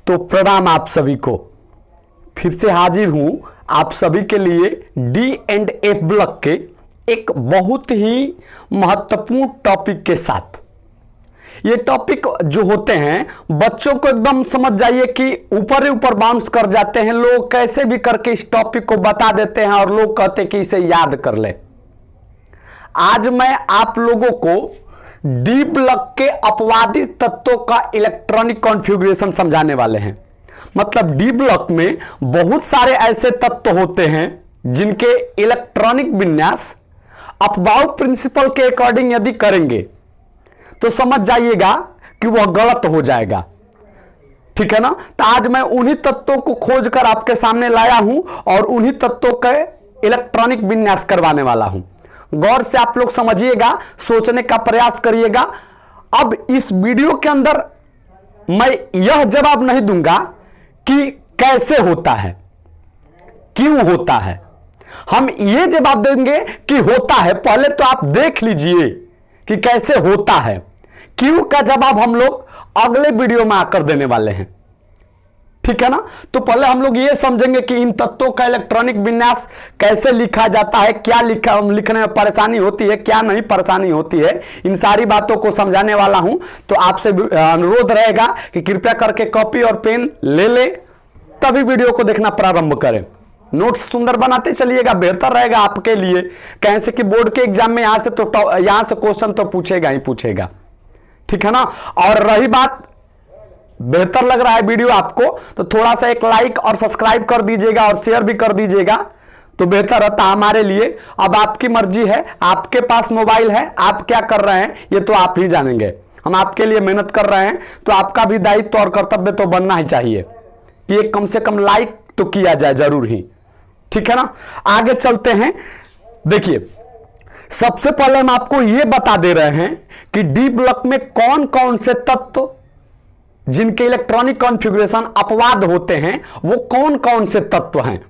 तो प्रणाम आप सभी को। फिर से हाजिर हूं आप सभी के लिए डी एंड एफ ब्लॉक के एक बहुत ही महत्वपूर्ण टॉपिक के साथ। ये टॉपिक जो होते हैं बच्चों को एकदम समझ जाइए कि ऊपर ही ऊपर बाउंस कर जाते हैं। लोग कैसे भी करके इस टॉपिक को बता देते हैं और लोग कहते हैं कि इसे याद कर ले। आज मैं आप लोगों को डी ब्लॉक के अपवादी तत्वों का इलेक्ट्रॉनिक कॉन्फ़िगरेशन समझाने वाले हैं। मतलब डी ब्लॉक में बहुत सारे ऐसे तत्व होते हैं जिनके इलेक्ट्रॉनिक विन्यास अफबाउ प्रिंसिपल के अकॉर्डिंग यदि करेंगे तो समझ जाइएगा कि वह गलत हो जाएगा। ठीक है ना। तो आज मैं उन्हीं तत्वों को खोजकर आपके सामने लाया हूं और उन्हीं तत्वों के इलेक्ट्रॉनिक विन्यास करवाने वाला हूं। गौर से आप लोग समझिएगा, सोचने का प्रयास करिएगा। अब इस वीडियो के अंदर मैं यह जवाब नहीं दूंगा कि कैसे होता है, क्यों होता है। हम ये जवाब देंगे कि होता है। पहले तो आप देख लीजिए कि कैसे होता है। क्यों का जवाब हम लोग अगले वीडियो में आकर देने वाले हैं। ठीक है ना। तो पहले हम लोग ये समझेंगे कि इन तत्वों का इलेक्ट्रॉनिक विन्यास कैसे लिखा जाता है, क्या लिखने में परेशानी होती है, क्या नहीं परेशानी होती है। इन सारी बातों को समझाने वाला हूं। तो आपसे अनुरोध रहेगा कि कृपया करके कॉपी और पेन ले ले, तभी वीडियो को देखना प्रारंभ करें। नोट्स सुंदर बनाते चलिएगा, बेहतर रहेगा आपके लिए। कैसे कि बोर्ड के एग्जाम में यहां से क्वेश्चन तो पूछेगा ही पूछेगा। ठीक है ना। और रही बात, बेहतर लग रहा है वीडियो आपको तो थोड़ा सा एक लाइक और सब्सक्राइब कर दीजिएगा और शेयर भी कर दीजिएगा तो बेहतर रहता हमारे लिए। अब आपकी मर्जी है, आपके पास मोबाइल है, आप क्या कर रहे हैं ये तो आप ही जानेंगे। हम आपके लिए मेहनत कर रहे हैं तो आपका भी दायित्व और कर्तव्य तो बनना ही चाहिए कि एक कम से कम लाइक तो किया जाए जरूर ही। ठीक है ना। आगे चलते हैं। देखिए, सबसे पहले हम आपको यह बता दे रहे हैं कि डी ब्लॉक में कौन कौन से तत्व जिनके इलेक्ट्रॉनिक कॉन्फ़िगरेशन अपवाद होते हैं वो कौन कौन से तत्व हैं।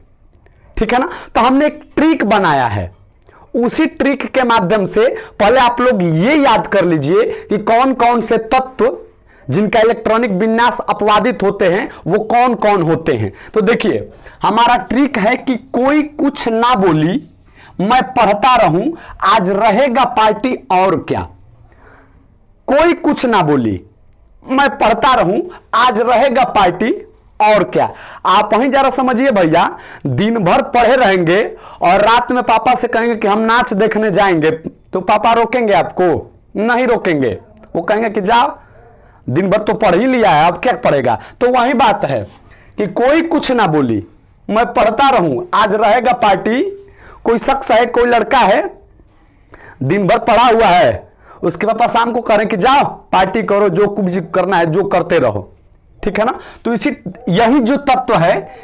ठीक है ना। तो हमने एक ट्रिक बनाया है। उसी ट्रिक के माध्यम से पहले आप लोग ये याद कर लीजिए कि कौन कौन से तत्व जिनका इलेक्ट्रॉनिक विन्यास अपवादित होते हैं वो कौन कौन होते हैं। तो देखिए, हमारा ट्रिक है कि कोई कुछ ना बोली मैं पढ़ता रहूं, आज रहेगा पार्टी और क्या। कोई कुछ ना बोली मैं पढ़ता रहूं, आज रहेगा पार्टी और क्या। आप वहीं जरा समझिए भैया, दिन भर पढ़े रहेंगे और रात में पापा से कहेंगे कि हम नाच देखने जाएंगे तो पापा रोकेंगे आपको? नहीं रोकेंगे। वो कहेंगे कि जाओ, दिन भर तो पढ़ ही लिया है, अब क्या पढ़ेगा। तो वही बात है कि कोई कुछ ना बोली मैं पढ़ता रहूं, आज रहेगा पार्टी। कोई शख्स है, कोई लड़का है, दिन भर पढ़ा हुआ है, उसके पापा शाम को करें कि जाओ पार्टी करो, जो कुछ करना है जो करते रहो। ठीक है ना। तो यही जो तत्व है,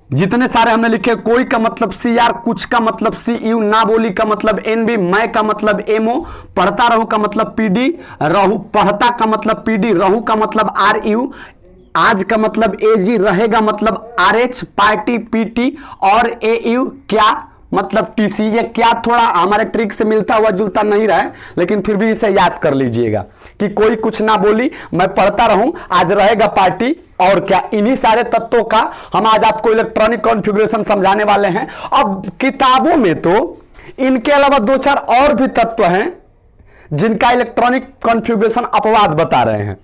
जितने सारे हमने लिखे, कोई का मतलब सी आर, कुछ का मतलब सी यू, ना बोली का मतलब एन बी, मैं का मतलब एमओ, पढ़ता रहूं का मतलब पीडी, रहू पढ़ता का मतलब पीडी, रहू का मतलब आर यू, आज का मतलब ए जी, रहेगा मतलब आर एच, पार्टी पीटी और ए यू क्या मतलब टीसी। ये क्या थोड़ा हमारे ट्रिक से मिलता हुआ जुलता नहीं रहा है, लेकिन फिर भी इसे याद कर लीजिएगा कि कोई कुछ ना बोली मैं पढ़ता रहूं, आज रहेगा पार्टी और क्या। इन्हीं सारे तत्वों का हम आज आपको इलेक्ट्रॉनिक कॉन्फ़िगरेशन समझाने वाले हैं। अब किताबों में तो इनके अलावा दो चार और भी तत्व हैं जिनका इलेक्ट्रॉनिक कॉन्फ़िगरेशन अपवाद बता रहे हैं,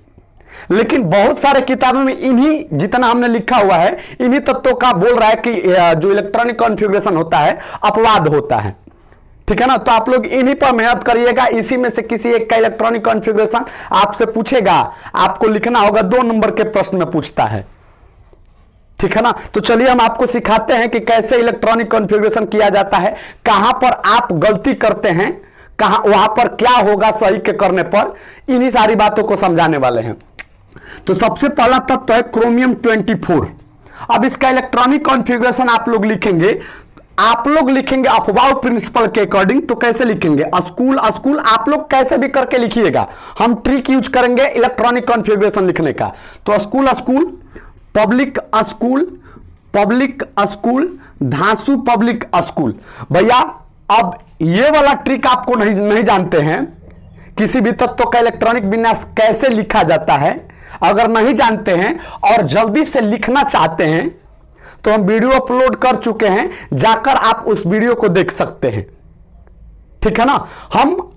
लेकिन बहुत सारे किताबों में इन्हीं जितना हमने लिखा हुआ है इन्हीं तत्वों का बोल रहा है कि जो इलेक्ट्रॉनिक कॉन्फ़िगरेशन होता है अपवाद होता है। ठीक है ना। तो आप लोग इन्हीं पर मेहनत करिएगा। इसी में से किसी एक का इलेक्ट्रॉनिक कॉन्फ़िगरेशन आपसे पूछेगा, आपको लिखना होगा, 2 नंबर के प्रश्न में पूछता है। ठीक है ना। तो चलिए हम आपको सिखाते हैं कि कैसे इलेक्ट्रॉनिक कॉन्फ़िगरेशन किया जाता है, कहां पर आप गलती करते हैं, कहां वहां पर क्या होगा सही के करने पर। इन्हीं सारी बातों को समझाने वाले हैं। तो सबसे पहला तत्व है क्रोमियम 24। अब इसका इलेक्ट्रॉनिक कॉन्फ़िगरेशन आप लोग लिखेंगे अफबाउ प्रिंसिपल के अकॉर्डिंग। तो कैसे लिखेंगे? स्कूल स्कूल आप लोग कैसे भी करके लिखिएगा, हम ट्रिक यूज करेंगे इलेक्ट्रॉनिक कॉन्फ़िगरेशन लिखने का। तो school school, public school, public school, धांसू पब्लिक स्कूल। भैया अब ये वाला ट्रिक आपको नहीं जानते हैं, किसी भी तत्व का इलेक्ट्रॉनिक विन्यास कैसे लिखा जाता है, अगर नहीं जानते हैं और जल्दी से लिखना चाहते हैं तो हम वीडियो अपलोड कर चुके हैं, जाकर आप उस वीडियो को देख सकते हैं। ठीक है ना।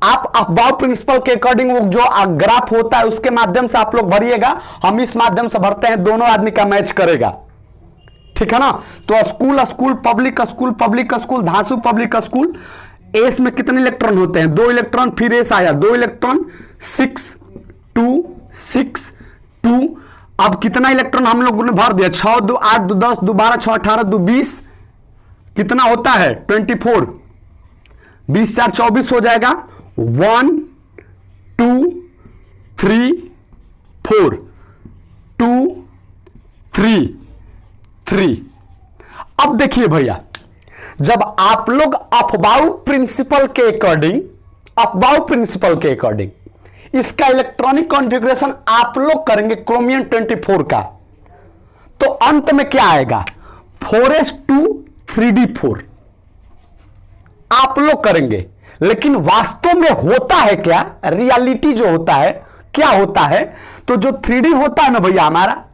आप अफबाउ प्रिंसिपल के अकॉर्डिंग वो जो ग्राफ होता है उसके माध्यम से आप लोग भरिएगा, हम इस माध्यम से भरते हैं, दोनों आदमी का मैच करेगा। ठीक है ना। तो school school public school public school धांसू पब्लिक स्कूल, एस में कितने इलेक्ट्रॉन होते हैं? 2 इलेक्ट्रॉन, फिर एस आया 2 इलेक्ट्रॉन, 6 2 6 2। अब कितना इलेक्ट्रॉन हम लोगों ने भर दिया? 6 2 8 2 10 2 12 6 18 2 20, कितना होता है? 24। 20 4 24 हो जाएगा। 1 2 3 4 2 3 3। अब देखिए भैया, जब आप लोग अफबाउ प्रिंसिपल के अकॉर्डिंग इसका इलेक्ट्रॉनिक कॉन्फ़िगरेशन आप लोग करेंगे क्रोमियम 24 का, तो अंत में क्या आएगा? 4s2 3d4 आप लोग करेंगे। लेकिन वास्तव में होता है क्या? रियलिटी जो होता है क्या होता है? तो जो 3d होता है ना भैया हमारा,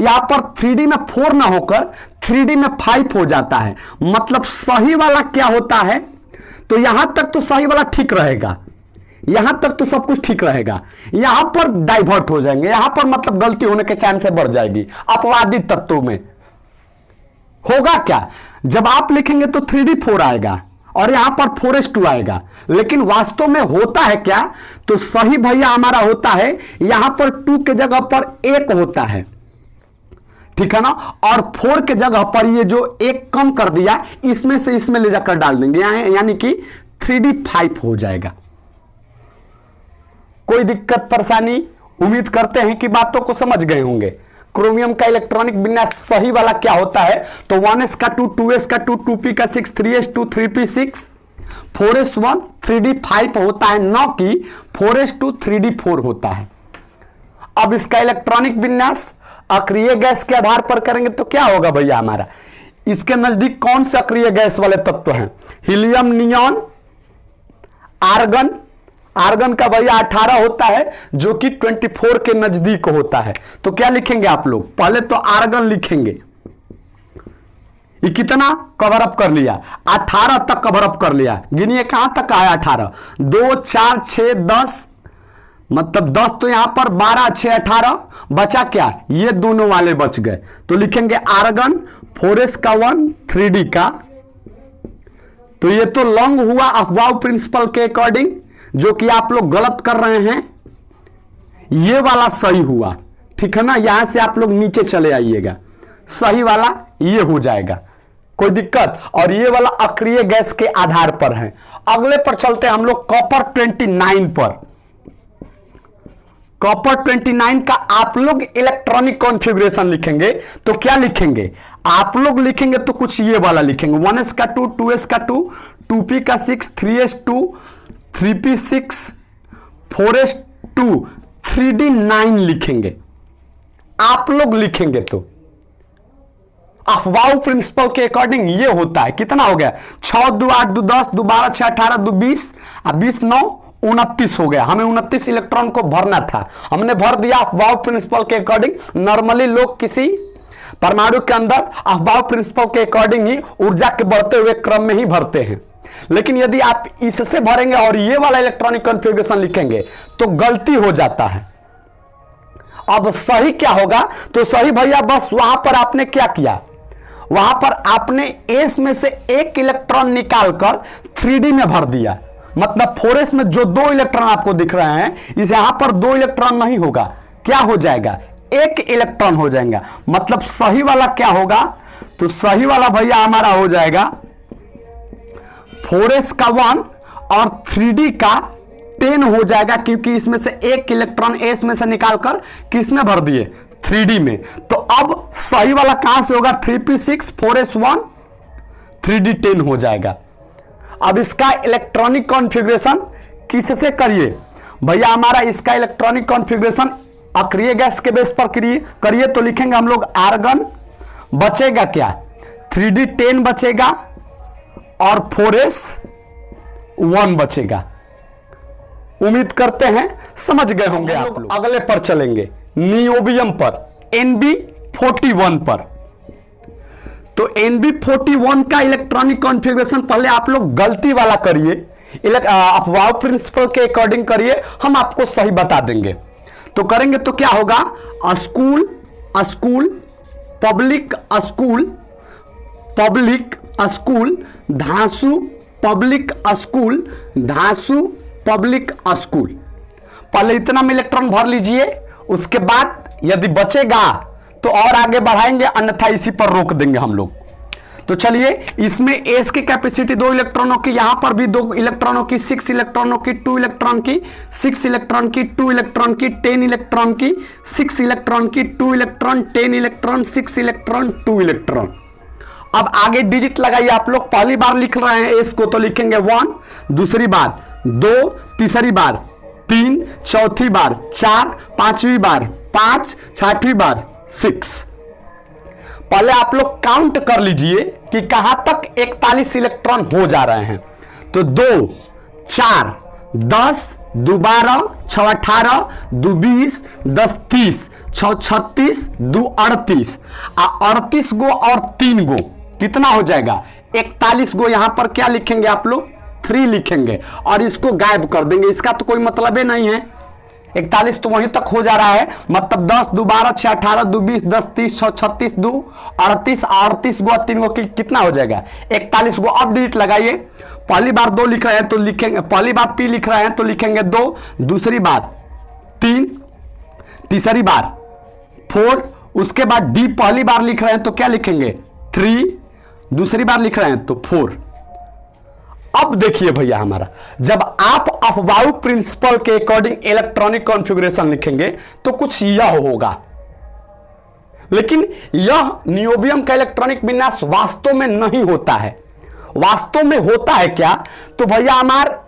यहां पर 3d में 4 ना होकर 3d में 5 हो जाता है। मतलब सही वाला क्या होता है? तो यहां तक तो सही वाला ठीक रहेगा, यहां तक तो सब कुछ ठीक रहेगा, यहां पर डाइवर्ट हो जाएंगे, यहां पर मतलब गलती होने के चांस बढ़ जाएगी। अपवादी तत्वों में होगा क्या? जब आप लिखेंगे तो 3d4 आएगा और यहां पर 4s2 आएगा, लेकिन वास्तव में होता है क्या? तो सही भैया हमारा होता है यहां पर 2 के जगह पर 1 होता है। ठीक है ना। और 4 के जगह पर ये जो 1 कम कर दिया, इसमें से इसमें ले जाकर डाल देंगे, यानी कि 3d5 हो जाएगा। कोई दिक्कत परेशानी? उम्मीद करते हैं कि बातों को समझ गए होंगे। क्रोमियम का इलेक्ट्रॉनिक विन्यास सही वाला क्या होता है? तो 1s का 2 2s का 2 2p का 6 3s2 3p6 4s1 3d5 होता है, न कि 4s2 3d4 होता है। अब इसका इलेक्ट्रॉनिक विन्यास अक्रिय गैस के आधार पर करेंगे तो क्या होगा भैया हमारा? इसके नजदीक कौन से अक्रिय गैस वाले तत्व हैं? Helium, neon, argon. आर्गन का भैया 18 होता है, जो कि 24 के नजदीक होता है। तो क्या लिखेंगे आप लोग? पहले तो आर्गन लिखेंगे। ये कितना कवर अप कर लिया? 18 तक कवर अप कर लिया। गिनिए कहां तक आया? 18 2 4 6 10, मतलब 10 तो यहां पर 12 6 18, बचा क्या? ये दोनों वाले बच गए। तो लिखेंगे आर्गन 4s का 1 3d का। तो ये तो लॉन्ग हुआ अफबाउ प्रिंसिपल के अकॉर्डिंग, जो कि आप लोग गलत कर रहे हैं। ये वाला सही हुआ। ठीक है ना। यहां से आप लोग नीचे चले आइएगा, सही वाला ये हो जाएगा, कोई दिक्कत? और ये वाला अक्रिय गैस के आधार पर है। अगले पर चलते हैं हम लोग कॉपर 29 पर। कॉपर 29 का आप लोग इलेक्ट्रॉनिक कॉन्फ़िगरेशन लिखेंगे तो क्या लिखेंगे? आप लोग लिखेंगे तो कुछ ये वाला लिखेंगे, 1s का 2 2s का 2 2p का 6 3s2 3p6 4s2 3d9 लिखेंगे आप लोग लिखेंगे। तो अफबाउ प्रिंसिपल के अकॉर्डिंग ये होता है। कितना हो गया? 6 2 8 2 10 2 12 6 18 2 20, 20 9 29 हो गया। हमें 29 इलेक्ट्रॉन को भरना था, हमने भर दिया अफबाउ प्रिंसिपल के अकॉर्डिंग। नॉर्मली लोग किसी परमाणु के अंदर अफबाउ प्रिंसिपल के अकॉर्डिंग ही ऊर्जा के बढ़ते हुए क्रम में ही भरते हैं। लेकिन यदि आप इससे भरेंगे और ये वाला इलेक्ट्रॉनिक कॉन्फ़िगरेशन लिखेंगे तो गलती हो जाता है। अब सही क्या होगा? तो सही भैया बस वहां पर आपने क्या किया? वहां पर आपने एस में से 1 इलेक्ट्रॉन निकालकर 3d में भर दिया। मतलब 4s में जो 2 इलेक्ट्रॉन आपको दिख रहे हैं, इस यहां पर 2 इलेक्ट्रॉन नहीं होगा, क्या हो जाएगा? 1 इलेक्ट्रॉन हो जाएगा। मतलब सही वाला क्या होगा? तो सही वाला भैया हमारा हो जाएगा 4s का 1 और 3d का 10 हो जाएगा, क्योंकि इसमें से 1 इलेक्ट्रॉन एस में से निकालकर किस में भर दिए? 3d में। तो अब सही वाला कहां से होगा? 3p6 4s1 3d10 हो जाएगा। अब इसका इलेक्ट्रॉनिक कॉन्फ़िगरेशन किससे करिए भैया? हमारा इसका इलेक्ट्रॉनिक कॉन्फ़िगरेशन अक्रिय गैस के बेस पर करिए। तो लिखेंगे हम लोग आर्गन, बचेगा क्या? 3d10 बचेगा और 4s1 बचेगा। उम्मीद करते हैं समझ गए होंगे आप लोग। अगले पर चलेंगे। नियोबियम पर, Nb41 पर। तो Nb41 का इलेक्ट्रॉनिक कॉन्फ़िगरेशन पहले आप लोग गलती वाला करिए, अफवाह प्रिंसिपल के अकॉर्डिंग करिए, हम आपको सही बता देंगे। तो करेंगे तो क्या होगा, school school public school public school धांसू पब्लिक स्कूल धांसू पब्लिक स्कूल। पहले इतना में इलेक्ट्रॉन भर लीजिए, उसके बाद यदि बचेगा तो और आगे बढ़ाएंगे, अन्यथा इसी पर रोक देंगे हम लोग। तो चलिए, इसमें एस की कैपेसिटी 2 इलेक्ट्रॉनों की, यहां पर भी 2 इलेक्ट्रॉनों की, 6 इलेक्ट्रॉनों की, 2 इलेक्ट्रॉन की, 6 इलेक्ट्रॉन की, 2 इलेक्ट्रॉन की, 10 इलेक्ट्रॉन की, 6 इलेक्ट्रॉन की, 2 इलेक्ट्रॉन, 10 इलेक्ट्रॉन, 6 इलेक्ट्रॉन, 2 इलेक्ट्रॉन। अब आगे डिजिट लगाइए आप लोग। पहली बार लिख रहे हैं एस को तो लिखेंगे 1, दूसरी बार 2, तीसरी बार 3, चौथी बार 4, पांचवी बार 5, छठवीं बार 6। पहले आप लोग काउंट कर लीजिए कि कहां तक 41 इलेक्ट्रॉन हो जा रहे हैं। तो 2, 4, 10, 2 12, 6 18, 2 20, 10 30, 6 36, 2 38, 38 गो और 3 गो कितना हो जाएगा, 41 गो। यहां पर क्या लिखेंगे आप लोग, 3 लिखेंगे और इसको गायब कर देंगे, इसका तो कोई मतलब ही नहीं है। 41 तो वहीं तक हो जा रहा है, मतलब 10, 2 12, 6 18, 2 20, 10 30, 6 36, 2 38, 38 गो 3 गो कितना हो जाएगा, 41 गो। अब डिजिट लगाइए। पहली बार 2 लिख रहे हैं तो लिखेंगे, पहली बार P लिख रहे हैं तो लिखेंगे 2, दूसरी बार 3, तीसरी बार 4, उसके बाद D पहली बार लिख रहे हैं तो क्या लिखेंगे 3, दूसरी बार लिख रहे हैं तो 4। अब देखिए भैया, हमारा जब आप अफबाउ प्रिंसिपल के अकॉर्डिंग इलेक्ट्रॉनिक कॉन्फ़िगरेशन लिखेंगे तो कुछ यह होगा, लेकिन यह नियोबियम का इलेक्ट्रॉनिक विन्यास वास्तव में नहीं होता है। वास्तव में होता है क्या, तो भैया हमार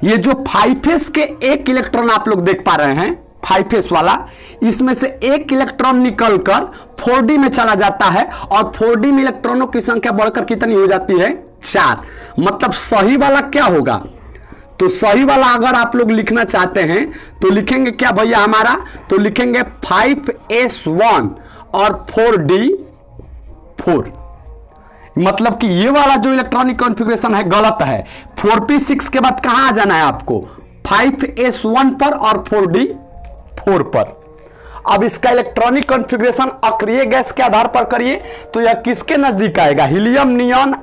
ये जो 5s के 1 इलेक्ट्रॉन आप लोग देख पा रहे हैं, 5s वाला, इसमें से 1 इलेक्ट्रॉन निकलकर 4d में चला जाता है और 4d में इलेक्ट्रॉनों की संख्या बढ़कर कितनी हो जाती है, 4। मतलब सही वाला क्या होगा, तो सही वाला अगर आप लोग लिखना चाहते हैं तो लिखेंगे क्या भैया हमारा, तो लिखेंगे 5s1 और 4d4। मतलब कि ये वाला जो इलेक्ट्रॉनिक कॉन्फ़िगरेशन है गलत है। 4p6 के बाद कहां आ जाना है आपको, 5s1 पर और 4d4 पर। अब इसका इलेक्ट्रॉनिक कॉन्फ़िगरेशन अक्रिय गैस के आधार पर करिए तो यह किसके नजदीक आएगा, हीलियम, नियॉन,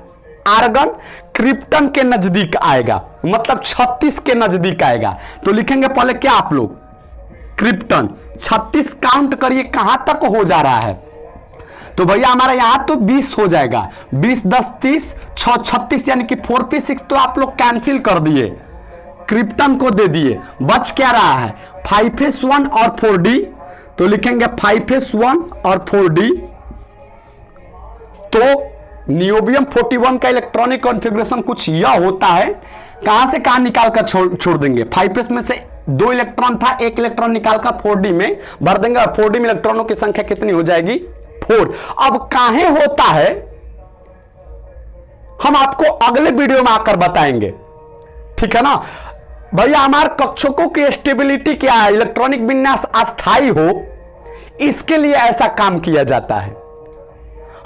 आर्गन, क्रिप्टन के नजदीक आएगा, मतलब 36 के नजदीक आएगा। तो लिखेंगे पहले क्या आप लोग, क्रिप्टन 36 काउंट करिए कहां तक हो जा रहा है, तो भैया हमारा यहां तो 20 हो जाएगा, 20 10 30, 6 36, यानी कि 4p6 तो आप लोग कैंसिल कर दिए, क्रिप्टन को दे दिए, बच क्या रहा है 5s1 और 4d। तो लिखेंगे 5s1 और 4d। तो नियोबियम 41 का इलेक्ट्रॉनिक कॉन्फ़िगरेशन कुछ यह होता है, कहां से कहां निकाल कर छोड़ देंगे, 5s में से 2 इलेक्ट्रॉन था, 1 इलेक्ट्रॉन निकालकर 4d में भर देंगे और 4d में इलेक्ट्रॉनों की संख्या कितनी हो जाएगी, 4। अब काहे होता है हम आपको अगले वीडियो में आकर बताएंगे, ठीक है ना भैया। हमारे कक्षकों की स्टेबिलिटी क्या है, इलेक्ट्रॉनिक विन्यास अस्थायी हो, इसके लिए ऐसा काम किया जाता है।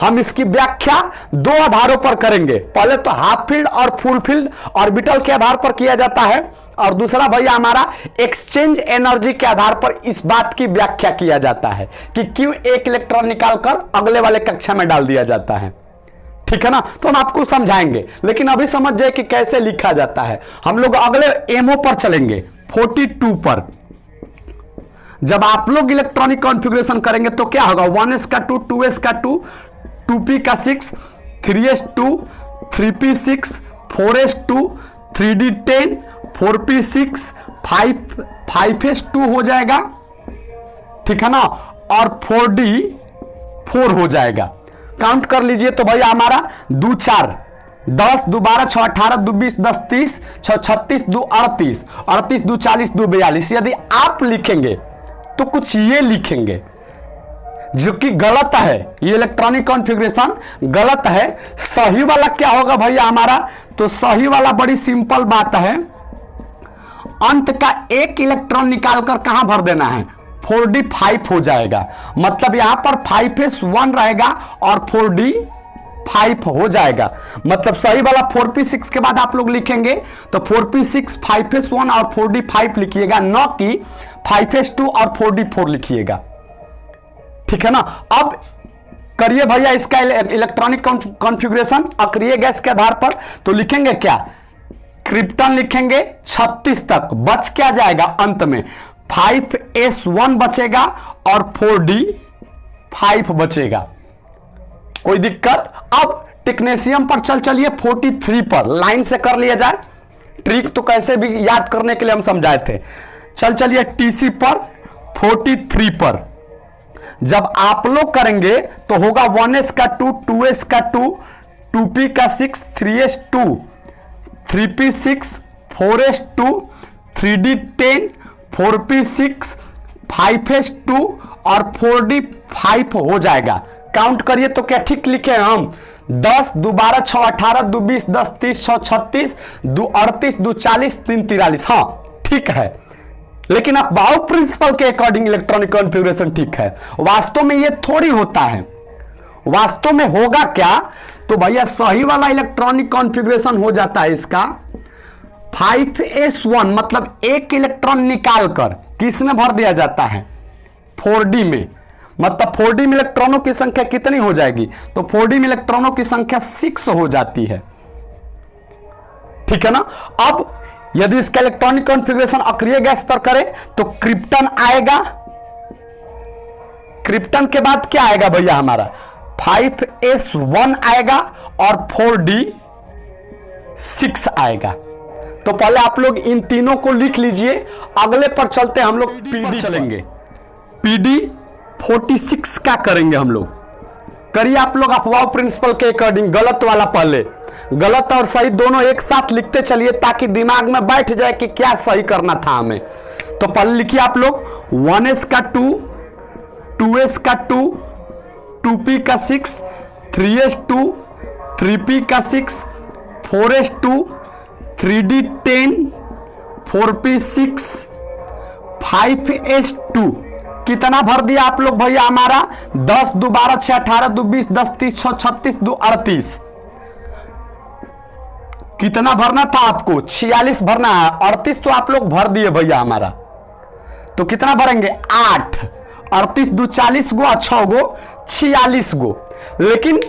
हम इसकी व्याख्या 2 आधारों पर करेंगे, पहले तो हाफ फील्ड और फुल फील्ड ऑर्बिटल के आधार पर किया जाता है, और दूसरा भैया हमारा एक्सचेंज एनर्जी के आधार पर इस बात की व्याख्या किया जाता है कि क्यों 1 इलेक्ट्रॉन निकालकर अगले वाले कक्षा में डाल दिया जाता है, ठीक है ना। तो हम आपको समझाएंगे, लेकिन अभी समझ जाए कि कैसे लिखा जाता है। हम लोग अगले एमओ पर चलेंगे, 42 पर। जब आप लोग इलेक्ट्रॉनिक कॉन्फ़िगरेशन करेंगे तो क्या होगा, 1s का 2, 2s का 2, 2p का 6, 3s2, 3p6, 4s2, 3d10, 4p6, 5s2 हो जाएगा, ठीक है ना, और 4d4 हो जाएगा। काउंट कर लीजिए तो भैया हमारा 2 4, 10, 2 12, 6 18, 2 20, 10 30, 6 36, 2 38, 38 2 40, 2 42। यदि आप लिखेंगे तो कुछ ये लिखेंगे जो कि गलत है, ये इलेक्ट्रॉनिक कॉन्फ़िगरेशन गलत है। सही वाला क्या होगा भैया हमारा, तो सही वाला बड़ी सिंपल बात है, अंत का 1 इलेक्ट्रॉन निकालकर कहां भर देना है, 4d5 हो जाएगा। मतलब यहां पर 5s1 रहेगा और 4d5 हो जाएगा। मतलब सही वाला 4p6 के बाद आप लोग लिखेंगे तो 4p6 5s1 और 4d5 लिखिएगा, न कि 5s2 और 4d4 लिखिएगा। ठीक है ना। अब करिए भैया इसका इलेक्ट्रॉनिक कॉन्फ़िगरेशन अक्रिय गैस के आधार पर। तो लिखेंगे क्या, क्रिप्टन लिखेंगे 36 तक, बच क्या जाएगा अंत में 5s1 बचेगा और 4d5 बचेगा। कोई दिक्कत। अब टेक्नेशियम पर चलिए 43 पर लाइन से कर लिया जाए। ट्रिक तो कैसे भी याद करने के लिए हम समझाए थे। चलिए टीसी पर 43 पर जब आप लोग करेंगे तो होगा 1s का 2, 2s का 2, 2p का 6, 3s2, 3p6, 4s2, 3d10, 4p6, 5s2 और 4d5 हो जाएगा। काउंट करिए तो क्या ठीक लिखे हम 10 2 12 6 18 2 20 10 30 6 36 2 38 2 40 3 43। हाँ ठीक है, लेकिन आप बाउ प्रिंसिपल के अकॉर्डिंग इलेक्ट्रॉनिक कॉन्फ़िगरेशन ठीक है। वास्तव में ये थोड़ी होता है। वास्तव में होगा क्या, तो भैया सही वाला इलेक्ट्रॉनिक कॉन्फ़िगरेशन हो जाता है इसका 5s1, मतलब एक इलेक्ट्रॉन निकालकर किस में भर दिया जाता है 4d में। मतलब 4d में इलेक्ट्रॉनों की संख्या कितनी हो जाएगी, तो 4d में इलेक्ट्रॉनों की संख्या 6 हो जाती है। ठीक है ना। अब यदि इसका इलेक्ट्रॉनिक कॉन्फ़िगरेशन अक्रिय गैस पर करें तो क्रिप्टन आएगा। क्रिप्टन के बाद क्या आएगा भैया हमारा 5s1 आएगा और 4d6 आएगा। तो पहले आप लोग इन तीनों को लिख लीजिए। अगले पर चलते हम लोग पीडी चलेंगे। पीडी 46 का करेंगे हम लोग। करिए आप लोग अफवाह प्रिंसिपल के अकॉर्डिंग गलत वाला पहले, गलत और सही दोनों एक साथ लिखते चलिए ताकि दिमाग में बैठ जाए कि क्या सही करना था हमें। तो पहले लिखिए आप लोग 1s का 2, 2s का 2, 2p का 6, 3s2, 3p का 6, 4s2, 3d10, 4p6, 5s2 कितना भर दिया आप लोग भैया हमारा 10 2 12 6 18 2 20 10 30 6 36 2 38। कितना भरना था आपको 46 भरना है। 38 तो आप लोग भर दिए भैया हमारा। तो कितना भरेंगे 8, 38 2 40 गो, 6 गो 46 गो। लेकिन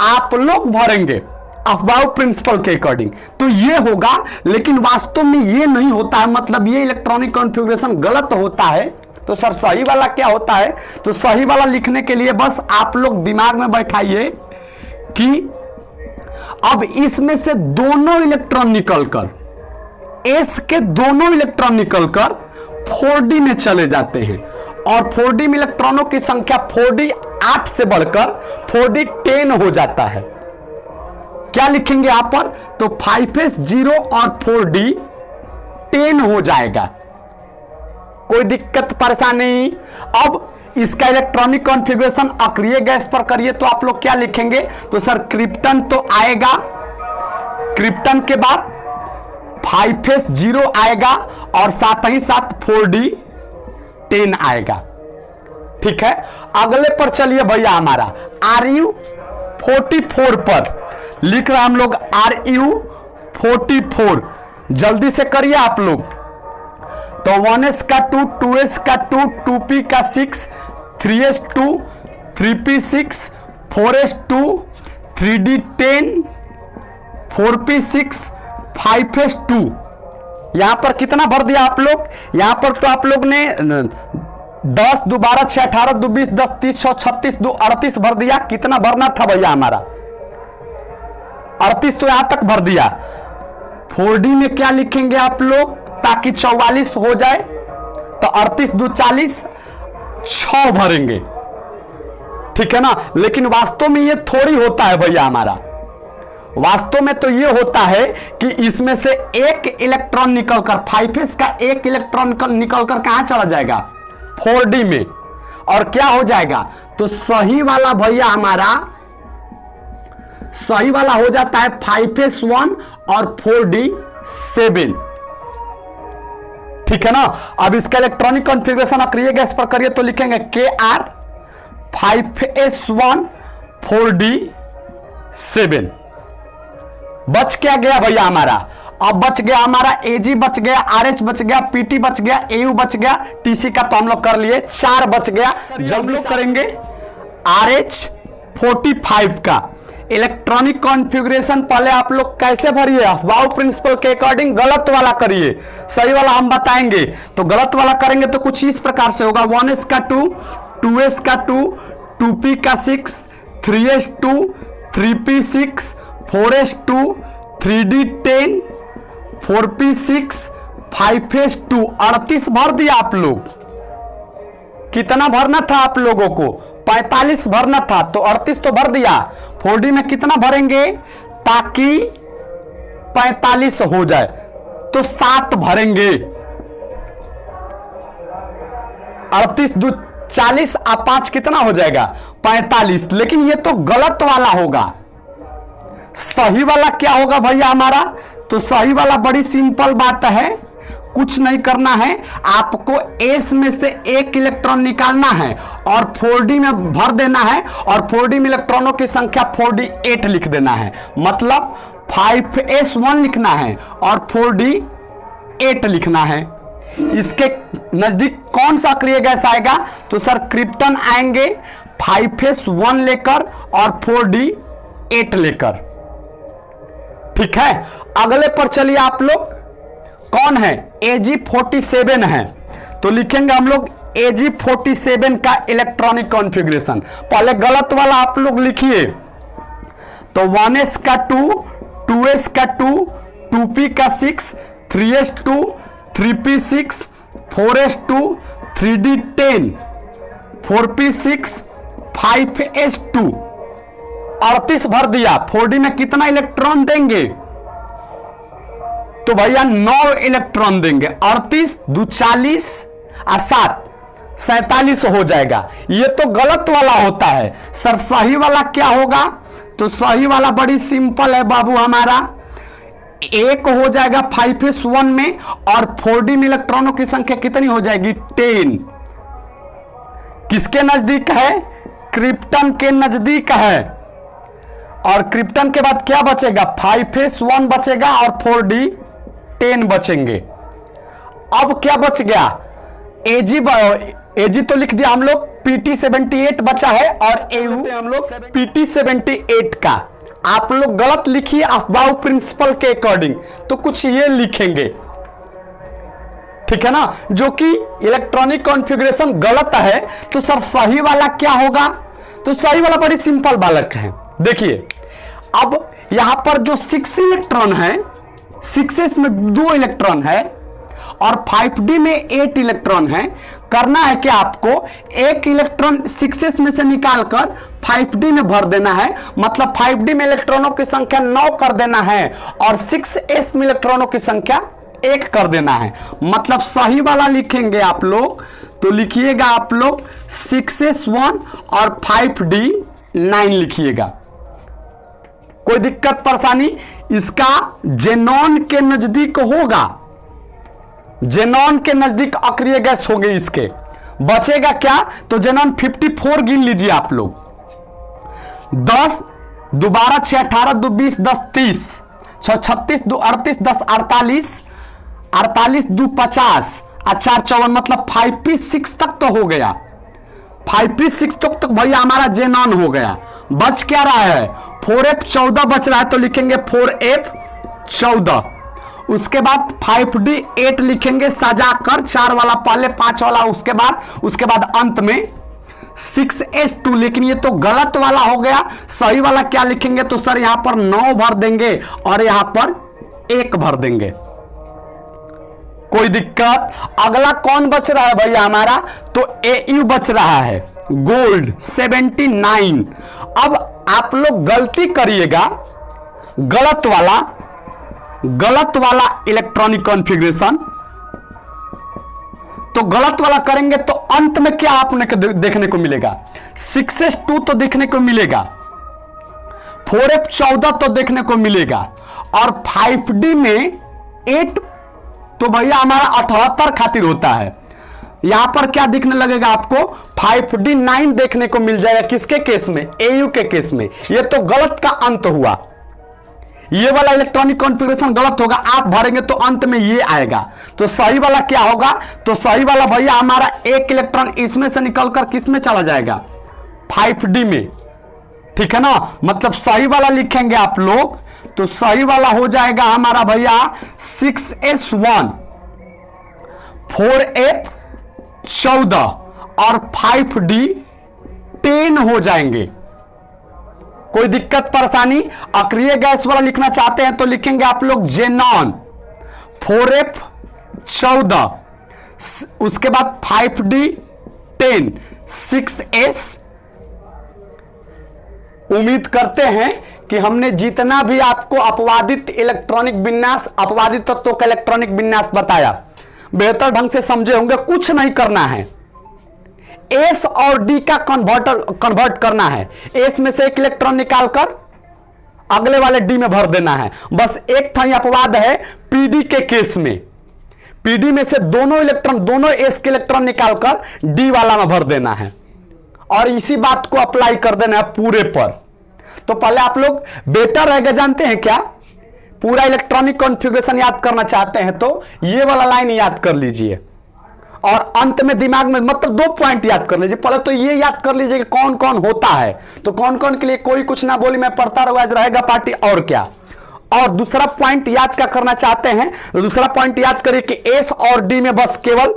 आप लोग भरेंगे अफवाह प्रिंसिपल के अकॉर्डिंग तो ये होगा, लेकिन वास्तव में ये नहीं होता है। मतलब ये इलेक्ट्रॉनिक कॉन्फ़िगरेशन गलत होता है। तो सर सही वाला क्या होता है, तो सही वाला लिखने के लिए बस आप लोग दिमाग में बैठाइए कि अब इसमें से दोनों इलेक्ट्रॉन निकलकर एस के दोनों इलेक्ट्रॉन निकलकर 4d में चले जाते हैं और 4d में इलेक्ट्रॉनों की संख्या 4d 8 से बढ़कर 4d 10 हो जाता है। क्या लिखेंगे यहां पर, तो 5s0 और 4d 10 हो जाएगा। कोई दिक्कत परेशानी नहीं। अब इसका इलेक्ट्रॉनिक कॉन्फ़िगरेशन अक्रिय गैस पर करिए तो आप लोग क्या लिखेंगे, तो सर क्रिप्टन तो आएगा, क्रिप्टन के बाद 5s0 आएगा और साथ ही साथ 4d 10 आएगा। ठीक है। अगले पर चलिए भैया हमारा Ru44 पर लिख रहे हम लोग Ru44। जल्दी से करिए आप लोग। तो 1s का 2, 2s का 2, 2p का 6, 3s2, 3p6, 4s2, 3d10, 4p6, 5s2। यहां पर कितना भर दिया आप लोग, यहां पर तो आप लोग ने 10 2 12 6 18 2 20 10 30 6 36 2 38 भर दिया। कितना भरना था भैया हमारा 38 तो यहां तक भर दिया। 4d में क्या लिखेंगे आप लोग ताकि 44 हो जाए, तो 38 2 40 6 भरेंगे। ठीक है ना। लेकिन वास्तव में ये थोड़ी होता है भैया हमारा। वास्तव में तो ये होता है कि इसमें से एक इलेक्ट्रॉन निकलकर 5s का एक इलेक्ट्रॉन निकलकर कहां चला जाएगा 4d में, और क्या हो जाएगा, तो सही वाला भैया हमारा सही वाला हो जाता है 5s1 और 4d7। ठीक है ना। अब इसका इलेक्ट्रॉनिक कॉन्फ़िगरेशन अक्रिय गैस पर करिए तो लिखेंगे KR 5S1 4D7। बच क्या गया भैया हमारा, अब बच गया हमारा AG बच गया, RH बच गया, PT बच गया, AU बच गया, TC का तो हम लोग कर लिए, 4 बच गया। जब लोग करेंगे RH 45 का इलेक्ट्रॉनिक कॉन्फ़िगरेशन, पहले आप लोग कैसे भरिए, वाउ प्रिंसिपल के अकॉर्डिंग गलत वाला करिए, सही वाला हम बताएंगे। तो गलत वाला करेंगे तो कुछ इस प्रकार से होगा, 1s का 2, 2s का 2, 2p का 6, 3s 2, 3p 6, 4s 2, 3d 10, 4p 6, 5s 2। 38 भर दिया आप लोग। कितना भरना था आप लोगों को, 45 भरना था, तो 38 तो भर दिया। 4D में कितना भरेंगे ताकि 45 हो जाए, तो 7 भरेंगे। 38 2 40 और 5 कितना हो जाएगा 45। लेकिन ये तो गलत वाला होगा, सही वाला क्या होगा भैया हमारा, तो सही वाला बड़ी सिंपल बात है, कुछ नहीं करना है, आपको S में से एक इलेक्ट्रॉन निकालना है और 4D में भर देना है, और 4D में इलेक्ट्रॉनों की संख्या 4D8 लिख देना है। मतलब 5S1 लिखना है और 4D8 लिखना है। इसके नजदीक कौन सा अक्रिय गैस आएगा, तो सर क्रिप्टन आएंगे 5S1 लेकर और 4D8 लेकर। ठीक है, अगले पर चलिए आप लोग, कौन है Ag47 है, तो लिखेंगे हम लोग Ag47 का इलेक्ट्रॉनिक कॉन्फ़िगरेशन। पहले गलत वाला आप लोग लिखिए, तो 1s का 2, 2s का 2, 2p का 6, 3s 2, 3p 6, 4s 2, 3d 10, 4p 6, 5s 2। 38 भर दिया। 4D में कितना इलेक्ट्रॉन देंगे, तो भैया 9 इलेक्ट्रॉन देंगे। 38 2 40 और 7 47 हो जाएगा। ये तो गलत वाला होता है सर, सही वाला क्या होगा, तो सही वाला बड़ी सिंपल है बाबू हमारा, एक हो जाएगा 5s1 में, और 4D में इलेक्ट्रॉनों की संख्या कितनी हो जाएगी 10। किसके नजदीक है, क्रिप्टन के नजदीक है। और क्रिप्टन के बाद क्या बचेगा, 5s1 बचेगा और 4D10 बचेंगे। अब क्या बच गया, AG तो लिख दिया हम लोग, PT78 बचा है, और AU हम लोग PT78 का। आप लोग गलत लिखिए अफवाह प्रिंसिपल के अकॉर्डिंग, तो कुछ ये लिखेंगे, ठीक है ना, जो कि इलेक्ट्रॉनिक कॉन्फ़िगरेशन गलत है। तो सर सही वाला क्या होगा, तो सही वाला बड़ी सिंपल बालक है। देखिए अब यहां पर जो 6 इलेक्ट्रॉन है, 6s में 2 इलेक्ट्रॉन है और 5D में 8 इलेक्ट्रॉन है। करना है कि आपको एक इलेक्ट्रॉन 6s में से निकालकर 5D में भर देना है, मतलब 5D में इलेक्ट्रॉनों की संख्या 9 कर देना है और 6s में इलेक्ट्रॉनों की संख्या 1 कर देना है। मतलब सही वाला लिखेंगे आप लोग, तो लिखिएगा आप लोग 6s1 और 5D9 लिखिएगा। कोई दिक्कत परेशानी, इसका जेनॉन के नजदीक होगा, जेनॉन के नजदीक अक्रिय गैस हो गई। इसके बचेगा क्या, तो जेनॉन 54 गिन लीजिए आप लोग, 10 2 12 6 18 2 20 10 30 6 36 2 38 10 48 48 2 50 और 4 54, मतलब 5p6 तक तो हो गया। 5p6 तक भैया हमारा जेनॉन हो गया। बच क्या रहा है, 4f 14 बच रहा है, तो लिखेंगे 4f 14। उसके बाद 5d8 लिखेंगे सजाकर, 4 वाला पहले 5 वाला उसके बाद अंत में 6s2। लेकिन ये तो गलत वाला हो गया। सही वाला क्या लिखेंगे, तो सर यहां पर 9 भर देंगे और यहां पर 1 भर देंगे। कोई दिक्कत। अगला कौन बच रहा है भैया हमारा, तो AU बच रहा है, गोल्ड 79। अब आप लोग गलती करिएगा, गलत वाला इलेक्ट्रॉनिक कॉन्फ़िगरेशन, तो गलत वाला करेंगे तो अंत में क्या आपने देखने को मिलेगा, 6s2 तो देखने को मिलेगा, 4f 14 तो देखने को मिलेगा, और 5D में 8 तो भैया हमारा 78 खातिर होता है। यहां पर क्या दिखने लगेगा आपको 5D9 देखने को मिल जाएगा। किसके केस में? एयू के केस में। ये तो गलत का अंत हुआ, ये वाला इलेक्ट्रॉनिक कॉन्फ़िगरेशन गलत होगा, आप भरेंगे तो अंत में ये आएगा। तो सही वाला क्या होगा? तो सही वाला भैया हमारा एक इलेक्ट्रॉन इसमें से निकलकर किस में चला जाएगा? 5D में, ठीक है ना। मतलब सही वाला लिखेंगे आप लोग तो सही वाला हो जाएगा हमारा भैया 6s1 4f14 और 5D10 हो जाएंगे। कोई दिक्कत परेशानी? अक्रिय गैस वाला लिखना चाहते हैं तो लिखेंगे आप लोग जेनॉन 4f14, उसके बाद 5D10 6s। उम्मीद करते हैं कि हमने जितना भी आपको अपवादित इलेक्ट्रॉनिक विन्यास, अपवादित तत्वों का इलेक्ट्रॉनिक विन्यास बताया बेहतर ढंग से समझे होंगे। कुछ नहीं करना है, एस और डी का कन्वर्ट करना है। एस में से एक इलेक्ट्रॉन निकालकर अगले वाले डी में भर देना है। बस एक था अपवाद है पीडी के केस में, पीडी में से दोनों इलेक्ट्रॉन, दोनों एस के इलेक्ट्रॉन निकालकर डी वाला में भर देना है और इसी बात को अप्लाई कर देना है पूरे पर। तो पहले आप लोग बेटर रहेगा, जानते हैं क्या? पूरा इलेक्ट्रॉनिक कॉन्फ़िगरेशन याद करना चाहते हैं तो ये वाला लाइन याद कर लीजिए और अंत में दिमाग में मतलब 2 पॉइंट याद कर लीजिए। पहले तो ये याद कर लीजिए कि कौन कौन होता है, तो कौन कौन के लिए कोई कुछ ना बोली, मैं पढ़ता रहूंगा, आज रहेगा पार्टी और क्या। और दूसरा पॉइंट याद क्या करना चाहते हैं तो दूसरा पॉइंट याद करिए कि एस और डी में बस केवल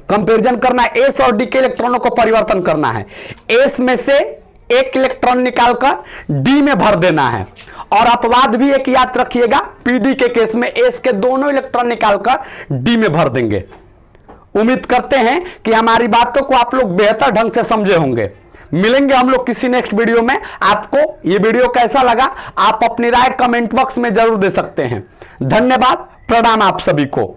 कंपैरिजन करना है, एस और डी के इलेक्ट्रॉनों को परिवर्तन करना है। एस में से एक इलेक्ट्रॉन निकालकर डी में भर देना है। और अपवाद भी एक याद रखिएगा, पीडी के केस में एस के दोनों इलेक्ट्रॉन निकालकर डी में भर देंगे। उम्मीद करते हैं कि हमारी बातों को आप लोग बेहतर ढंग से समझे होंगे। मिलेंगे हम लोग किसी नेक्स्ट वीडियो में। आपको ये वीडियो कैसा लगा आप अपनी राय कमेंट बॉक्स में जरूर दे सकते हैं। धन्यवाद, प्रणाम आप सभी को।